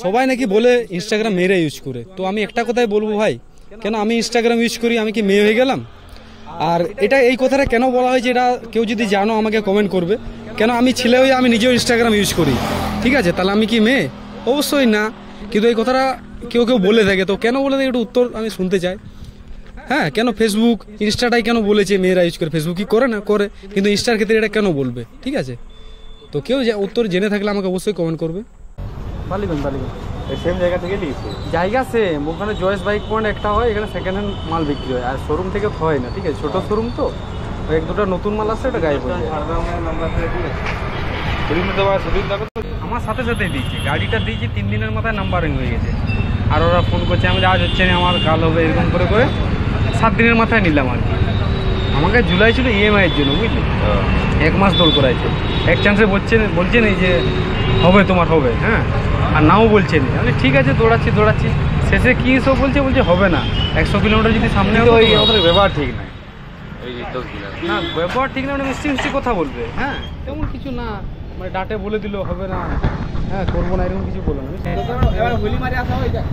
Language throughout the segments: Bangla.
সবাই নাকি বলে ইনস্টাগ্রাম মেয়েরা ইউজ করে, তো আমি একটা কথাই বলবো ভাই, কেন আমি ইনস্টাগ্রাম ইউজ করি, আমি কি মেয়ে হয়ে গেলাম? আর এটা এই কথাটা কেন বলা হয়, যে এটা কেউ যদি জানো আমাকে কমেন্ট করবে। কেন আমি ছেলে হয়ে আমি নিজেও ইনস্টাগ্রাম ইউজ করি, ঠিক আছে, তাহলে আমি কি মেয়ে? অবশ্যই না। কিন্তু এই কথাটা কেউ কেউ বলে থাকে, তো কেন বলে থাকে একটু উত্তর আমি শুনতে চাই। হ্যাঁ, কেন ফেসবুক ইনস্টাটাই কেন বলেছে মেয়েরা ইউজ করে? ফেসবুক কি করে না করে, কিন্তু ইনস্টার ক্ষেত্রে এটা কেন বলবে? ঠিক আছে, তো কেউ উত্তর জেনে থাকলে আমাকে অবশ্যই কমেন্ট করবে। বালিগঞ্জ সেম জায়গা থেকে নিয়েছি, জায়গা সেম। ওখানে জয়েস বাইক পয়েন্ট একটা হয়, এখানে সেকেন্ড হ্যান্ড মাল বিক্রি হয়, আর শোরুম থেকে হয় না, ঠিক আছে, ছোট শোরুম তো, এক দুটো নতুন মাল আসছে, এটা গায়েব হয়ে যায়। আমার সাথে সাথেই দিয়েছি, গাড়িটা দিয়েছি 3 দিনের মাথায় নাম্বারিং হয়ে গেছে। আর ওরা ফোন করছে, আমি আজ হচ্ছে না, আমার কাল হবে, এরকম করে করে 7 দিনের মাথায় নিলাম আর কি। আমাকে জুলাই ছিল ইএমআই এর জন্য, বুঝলি, 1 মাস দোল করাইছে। এক চান্সে বলছেন এই যে হবে তোমার হবে, হ্যাঁ, আর নাও বলছেন। আমি ঠিক আছে, দৌড়াচ্ছি, শেষে কি সব বলছে হবে না। 100 কিলোমিটার যদি সামনে, ওই ব্যবহার ঠিক নাই, না ব্যবহার ঠিক না, মানে মিষ্টি কথা বলবে, হ্যাঁ, তেমন কিছু না, মানে ডাটে বলে দিল হবে না, হ্যাঁ করবো না, এরকম কিছু বলো না। হোলি মারি আসা হয়ে যায়,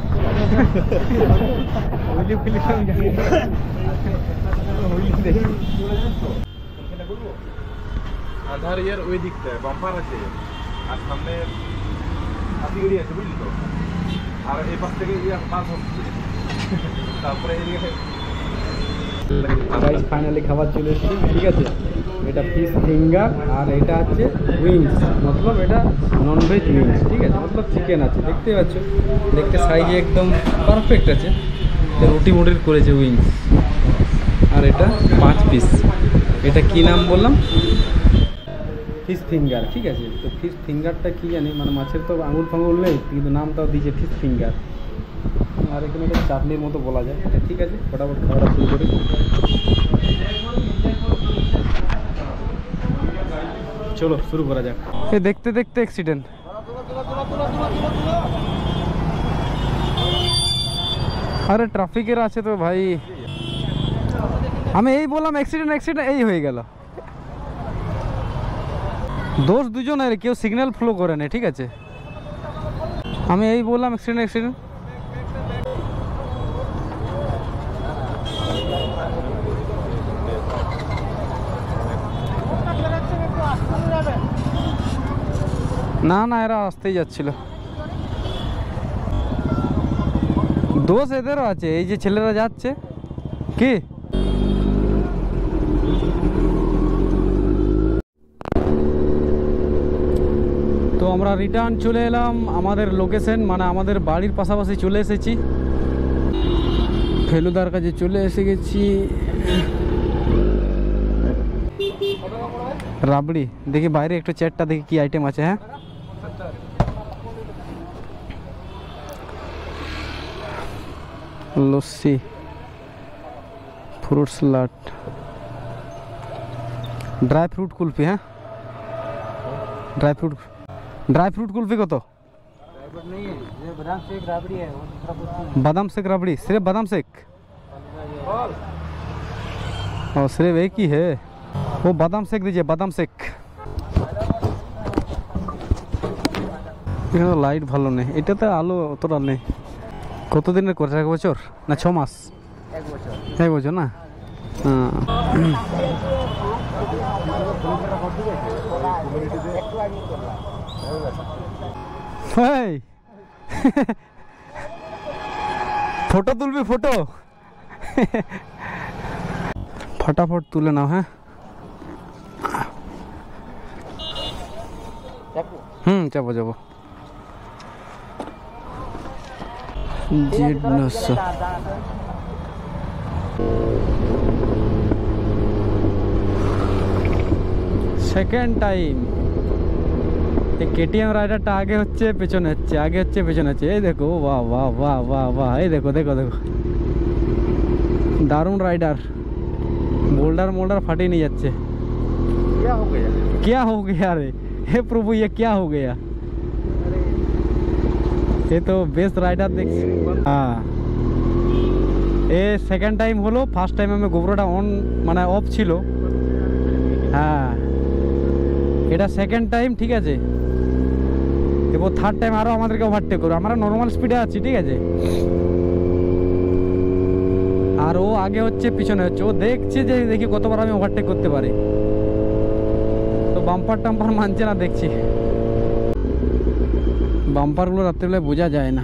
আধার ইয়ার ওই দিকটা বাম্পার আছে, আর সামনে হাতি গাড়ি আছে, বুঝলি তো, আর এই পাশ থেকে পাস হচ্ছে, তারপরে এইদিকে ফাইনালি খাবার চলে এসেছি, ঠিক আছে। এটা ফিশ ফিঙ্গার, আর এটা হচ্ছে উইংস, মতলব এটা ননভেজ উইংস, ঠিক আছে, মতলব চিকেন আছে, দেখতে পাচ্ছ, দেখতে সাইজে একদম পারফেক্ট আছে। রুটি মুটির করেছে উইংস, আর এটা 5 পিস। এটা কি নাম বললাম? ফিশ ফিঙ্গার, ঠিক আছে। তো ফিশ ফিঙ্গারটা কি জানি, মানে মাছের তো আঙুল ফাঙুল নেই, কিন্তু নামটাও দিয়েছে ফিশ ফিঙ্গার। আর এখানে একটা চাটনির মতো বলা যায়, ঠিক আছে। ফটাফট খাওয়াটা শুরু করি। চলো শুরু করা যাক। এই দেখতে দেখতে অ্যাক্সিডেন্ট, আরে ট্রাফিকের আছে তো ভাই, আমি এই বললাম অ্যাক্সিডেন্ট এই হয়ে গেল। দোষ দুজনের, কেউ সিগন্যাল ফলো করে না, ঠিক আছে। আমি এই বললাম অ্যাক্সিডেন্ট। না এরা আসতেই যাচ্ছিল। দোষ এদেরও আছে, এই যে ছেলেরা যাচ্ছে কি। তো আমরা রিটার্ন চলে এলাম আমাদের লোকেশন, মানে আমাদের বাড়ির পাশাপাশি চলে এসেছি, ফেলুদার কাছে চলে এসে গেছি। রাবড়ি দেখি বাইরে একটু চ্যাটটা দেখি কি আইটেম আছে। হ্যাঁ, lassi, fruit salad, dry fruit kulfi. হ্যাঁ, ড্রাই ফ্রুট कुल्फी को तो बादाम शेक राबड़ी, सिर्फ बादाम शेक, और सिर्फ एक ही है वो बादाम शेक दीजिए, बादाम शेक। লাইট ভালো নেই, এটাতে আলো অতটা নেই। কতদিনের করে? 1 বছর না 6 মাস? 1 বছর না। ফটো তুলবি? ফটো ফটাফট তুলে নাও। হ্যাঁ, যাবো সেকেন্ড টাইম। এই কেটিএম রাইডারটা আগে হচ্ছে পেছনে হচ্ছে, এই দেখো, বাহ বাহ বাহ বাহ বাহ, এই দেখো দারুণ রাইডার, मोल्डर ফাটিয়ে নিয়ে যাচ্ছে। क्या हो गया रे, हे प्रभु ये क्या हो गया? ये तो बेस्ट राइडर देख। हाँ, ये second time hello, first time में गोप्रोटा ऑन মানে অফ ছিল। হ্যাঁ, এটা সেকেন্ড টাইম, ঠিক আছে। এবার থার্ড টাইম আরও আমাদেরকে ওভারটেক করবে। আমরা নর্মাল স্পিডে আছি, ঠিক আছে, আর ও আগে হচ্ছে পিছনে হচ্ছে, ও দেখছে যে দেখি কতবার আমি ওভারটেক করতে পারি। তো বাম্পার টাম্পার মানছে না, দেখছি বাম্পারগুলো রাত্রেবেলায় বোঝা যায় না।